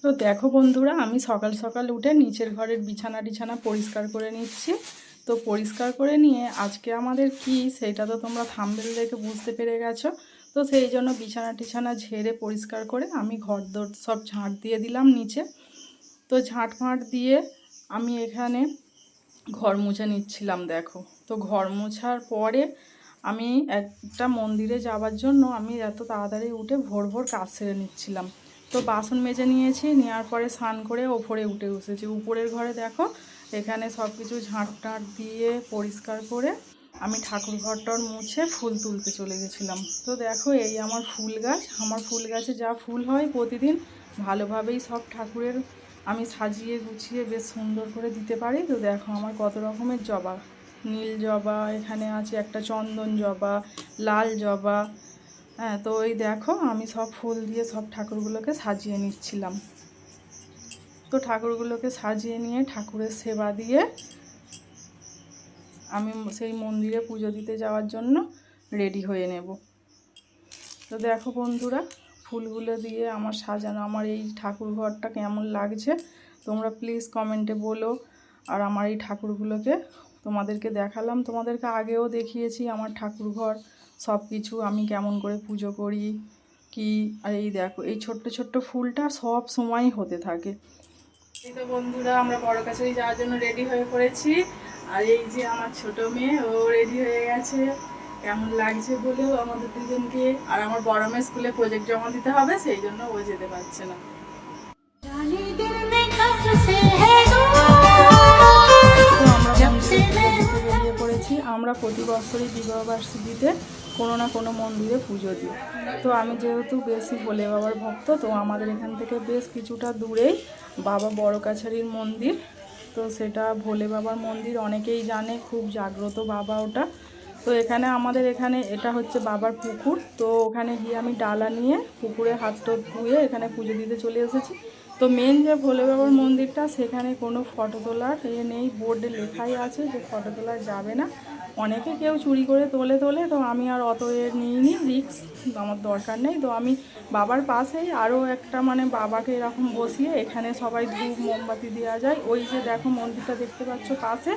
তো দেখো বন্ধুরা, আমি সকাল সকাল উঠে নিচের ঘরের বিছানা পরিষ্কার করে নিচ্ছি। তো পরিষ্কার করে নিয়ে আজকে আমাদের কি সেটা তো তোমরা থাম্বনেল দেখে বুঝতে পেরে গেছো। তো সেই জন্য বিছানা ঝেড়ে পরিষ্কার করে আমি ঘরদোর সব ঝাঁট দিয়ে দিলাম নিচে। তো ঝাঁট ফাঁট দিয়ে আমি এখানে ঘর মুছে নিচ্ছিলাম। দেখো, তো ঘর মোছার পরে আমি একটা মন্দিরে যাওয়ার জন্য আমি এত তাড়াতাড়ি উঠে ভোর ভোর কাজ সেরে নিচ্ছিলাম। তো বাসন মেজে নিয়েছি, নেওয়ার পরে স্নান করে ওপরে উঠে বসেছি। উপরের ঘরে দেখো এখানে সব কিছু ঝাঁট টাঁট দিয়ে পরিষ্কার করে আমি ঠাকুর ঘরটার মুছে ফুল তুলতে চলে গেছিলাম। তো দেখো এই আমার ফুল গাছ, আমার ফুল গাছে যা ফুল হয় প্রতিদিন ভালোভাবেই সব ঠাকুরের আমি সাজিয়ে গুছিয়ে বেশ সুন্দর করে দিতে পারি। তো দেখো আমার কত রকমের জবা, নীল জবা, এখানে আছে একটা চন্দন জবা, লাল জবা। হ্যাঁ, তো এই দেখো আমি সব ফুল দিয়ে সব ঠাকুরগুলোকে সাজিয়ে নিচ্ছিলাম। তো ঠাকুরগুলোকে সাজিয়ে নিয়ে ঠাকুরের সেবা দিয়ে আমি সেই মন্দিরে পুজো দিতে যাওয়ার জন্য রেডি হয়ে নেব। তো দেখো বন্ধুরা, ফুলগুলো দিয়ে আমার সাজানো আমার এই ঠাকুর ঘরটা কেমন লাগছে তোমরা প্লিজ কমেন্টে বলো। আর আমার এই ঠাকুরগুলোকে তোমাদেরকে দেখালাম, তোমাদেরকে আগেও দেখিয়েছি আমার ঠাকুর ঘর সব কিছু আমি কেমন করে পুজো করি কি। আর এই দেখো এই ছোট্ট ছোট্ট ফুলটা সব সময় হতে থাকে। এই তো বন্ধুরা, আমরা বড় কাছারি যাওয়ার জন্য রেডি হয়ে পড়েছি। আর এই যে আমার ছোট মেয়ে, ও রেডি হয়ে গেছে। কেমন লাগছে বলেও আমাদের দুজনকে। আর আমার বড় মেয়ে স্কুলে প্রজেক্ট জমা দিতে হবে, সেই জন্য ও যেতে পারছে না। বেরিয়ে পড়েছি। আমরা প্রতি বছরই বিবাহবার্ষিকীতে কোনো না কোনো মন্দিরে পুজো দিই। তো আমি যেহেতু বেশি ভোলে বাবার ভক্ত, তো আমাদের এখান থেকে বেশ কিছুটা দূরেই বাবা বড় কাছারির মন্দির। তো সেটা ভোলে বাবার মন্দির, অনেকেই জানে, খুব জাগ্রত বাবা ওটা। তো এখানে আমাদের এখানে এটা হচ্ছে বাবার পুকুর। তো ওখানে গিয়ে আমি ডালা নিয়ে পুকুরে হাত ধুয়ে এখানে পুজো দিতে চলে এসেছি। তো মেন যে ভোলে বাবার মন্দিরটা, সেখানে কোনো ফটো তোলার নেই, বোর্ডে লেখাই আছে যে ফটো তোলা যাবে না। অনেকে কেউ চুরি করে তোলে। তো আমি আর অত নিইনি রিস্ক, আমার দরকার নেই। তো আমি বাবার পাশেই আরও একটা বাবাকে এরকম বসিয়ে এখানে সবাই ধূপ মোমবাতি দেওয়া যায়। ওই যে দেখো মন্দিরটা দেখতে পাচ্ছ পাশে,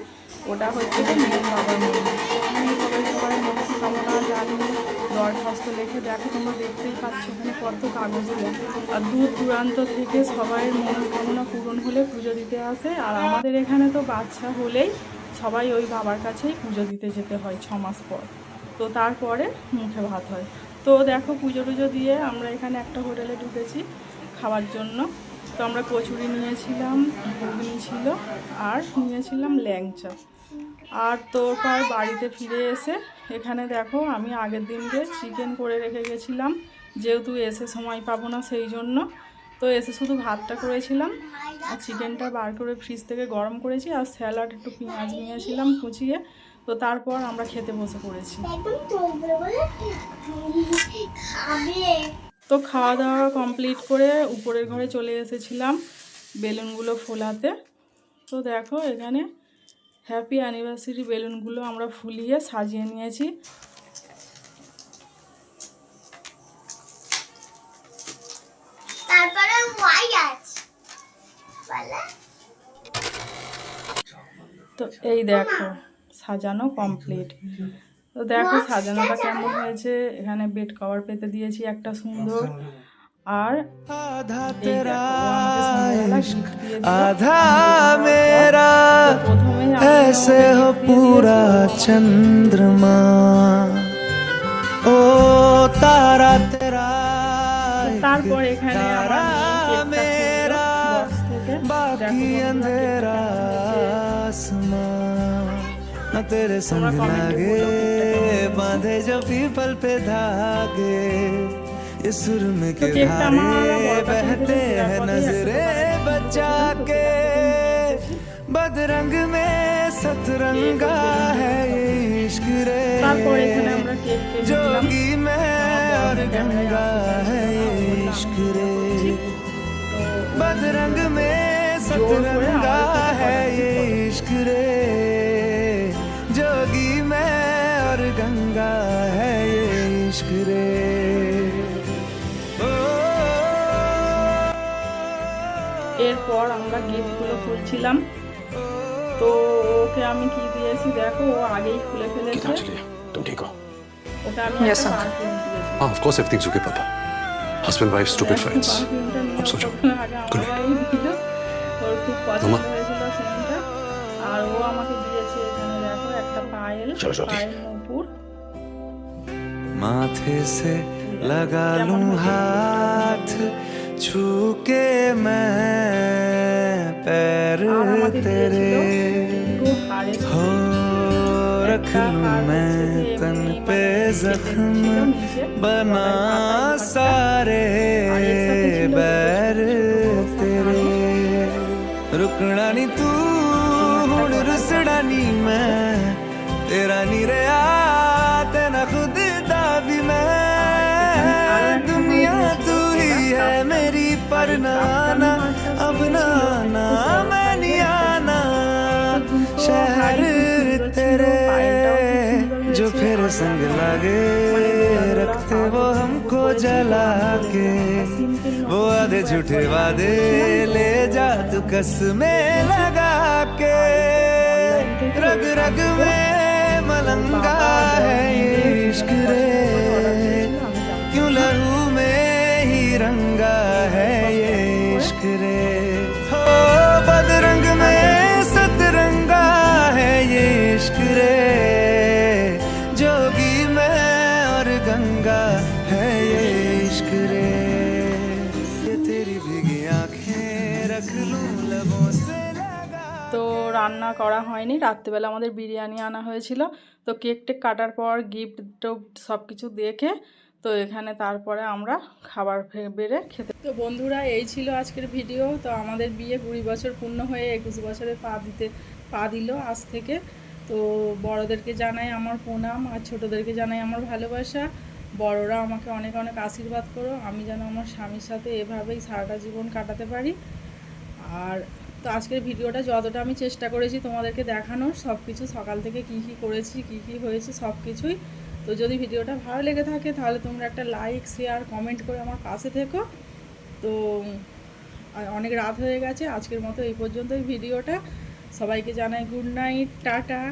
ওটা হচ্ছে মেন বাবার মন্দির। আমি সবাই মনস্কামনা জানিয়ে দরখাস্ত লিখে, দেখো তোমরা দেখতেই পাচ্ছ এখানে কত কাগজ দেয়। আর দূর দূরান্ত থেকে সবাই মনস্কামনা পূরণ হলে পুজো দিতে আসে। আর আমাদের এখানে তো বাচ্চা হলেই সবাই ওই বাবার কাছেই পুজো দিতে যেতে হয় 6 মাস পর। তো তারপরে মুখে ভাত হয়। তো দেখো পুজো টুজো দিয়ে আমরা এখানে একটা হোটেলে ঢুকেছি খাওয়ার জন্য। তো আমরা কচুরি নিয়েছিলাম, ঘুগনি ছিল, আর নিয়েছিলাম ল্যাংচা। আর তোরপর বাড়িতে ফিরে এসে এখানে দেখো আমি আগের দিনকে চিকেন করে রেখে গেছিলাম, যেহেতু এসে সময় পাবো না সেই জন্য। তো এসে শুধু ভাতটা করেছিলাম আর চিকেনটা বার করে ফ্রিজ থেকে গরম করেছি। আর স্যালাড একটু পেঁয়াজ নিয়েছিলাম কুচিয়ে। তো তারপর আমরা খেতে বসে পড়েছি। তো খাওয়া দাওয়া কমপ্লিট করে উপরের ঘরে চলে এসেছিলাম বেলুনগুলো ফোলাতে। তো দেখো এখানে হ্যাপি অ্যানিভার্সারি বেলুনগুলো আমরা ফুলিয়ে সাজিয়ে নিয়েছি। তো এই দেখো সাজানো কমপ্লিট। তো দেখো সাজানোটা কেমন হয়েছে। এখানে বেড কভার পেতে দিয়েছি একটা সুন্দর। আর এই দেখো ও আমাকে সন্ধ্যাবেলা গিফট দিয়েছিল। আধা মেরা ऐसे हो पूरा चंद्रमा ओ तारा तेरा। তারপর এখানে मेरा बाकी अंधेरा आसमां न तेरे संग लागे बांधे जो पीपल पे धागे इस सुर में के धारे बहते हैं नजरे बचा के बदरंग में सतरंगा है ये इश्क रे जोगी में और गंगा है ये इश्क रे बदरंग में सतरंगा है ये इश्क रे जोगी में और गंगा है ये इश्क रे। এরপর আমরা গিফটগুলো খুলছিলাম। তো ওকে আমি কি দিয়েছি দেখো, ও আগেই খুলে ফেলেছে। कितना चलिए तुम ठीक हो? ওকে আমি Yes, একটা sir. পারফিউম দিয়েছি। हाँ ऑफ कोर्स एवरीथिंग्स ओके पापा। Husband wife stupid fights. পারফিউমটা নিয়ে अब सो जाओ। প্রথমে আগে Good আমার night. বাড়ি দিল, ওর খুব পছন্দ মামা। হয়েছিল সেন্টটা। আর ও আমাকে দিয়েছে এখানে দেখো একটা পায়েল, চলো, চলো। পায়েল নূপুর। माथे से लगा लूं हाथ छू के मैं पैर আর আমাকে तेरे দিয়েছিল দুটো হাড়ের हो set। रख একটা लूं হাড় मैं হচ্ছে যে तन এমনি पे মানে जख्म ছিল নিচে, बना গলার পাতায় सारे আর এর সাথে ছিল দুটো बैर ছোট ছোট বস্তা तेरे रुकना नी तू हुण रुसड़ा नी मैं तेरा नी रहा तेना खुद दा भी मैं दुनिया तू ही है मेरी पर नाना अब नाना मैं नहीं आना शहर तेरे जो फिर संग लागे रखते वो हमको जला के वो आधे झूठे वादे ले जा तू कसमें लगा के रग रग में मलंगा है ये इश्क रे क्यों लहू में ही रंगा है ये इश्क रे हो बदरंग में सतरंगा है ये इश्क रे जोगी मैं और गंगा है ये इश्क रे ये तेरी भीगी आंखें रख लूं लबों से लगा। তো রান্না করা হয়নি, রাত্রিবেলা আমাদের বিরিয়ানি আনা হয়েছিল। তো কেক টেক কাটার পর গিফট টিফট সব কিছু দেখে তো এখানে তারপরে আমরা খাবার বেড়ে খেতে। তো বন্ধুরা এই ছিল আজকের ভিডিও। তো আমাদের বিয়ে 20 বছর পূর্ণ হয়ে 21 বছরে পা দিল আজ থেকে। তো বড়দেরকে জানাই আমার প্রণাম আর ছোটোদেরকে জানাই আমার ভালোবাসা। বড়রা আমাকে অনেক অনেক আশীর্বাদ করো, আমি যেন আমার স্বামীর সাথে এভাবেই সারাটা জীবন কাটাতে পারি। আর তো আজকের ভিডিওটা যতটা আমি চেষ্টা করেছি তোমাদেরকে দেখানোর, সব কিছু সকাল থেকে কি কি করেছি কি কি হয়েছে সব কিছুই। তো যদি ভিডিওটা ভালো লেগে থাকে তাহলে তোমরা একটা লাইক শেয়ার কমেন্ট করে আমার পাশে থেকো। তো অনেক রাত হয়ে গেছে, আজকের মতো এই পর্যন্তই ভিডিওটা। সবাইকে জানাই গুড নাইট, টাটা।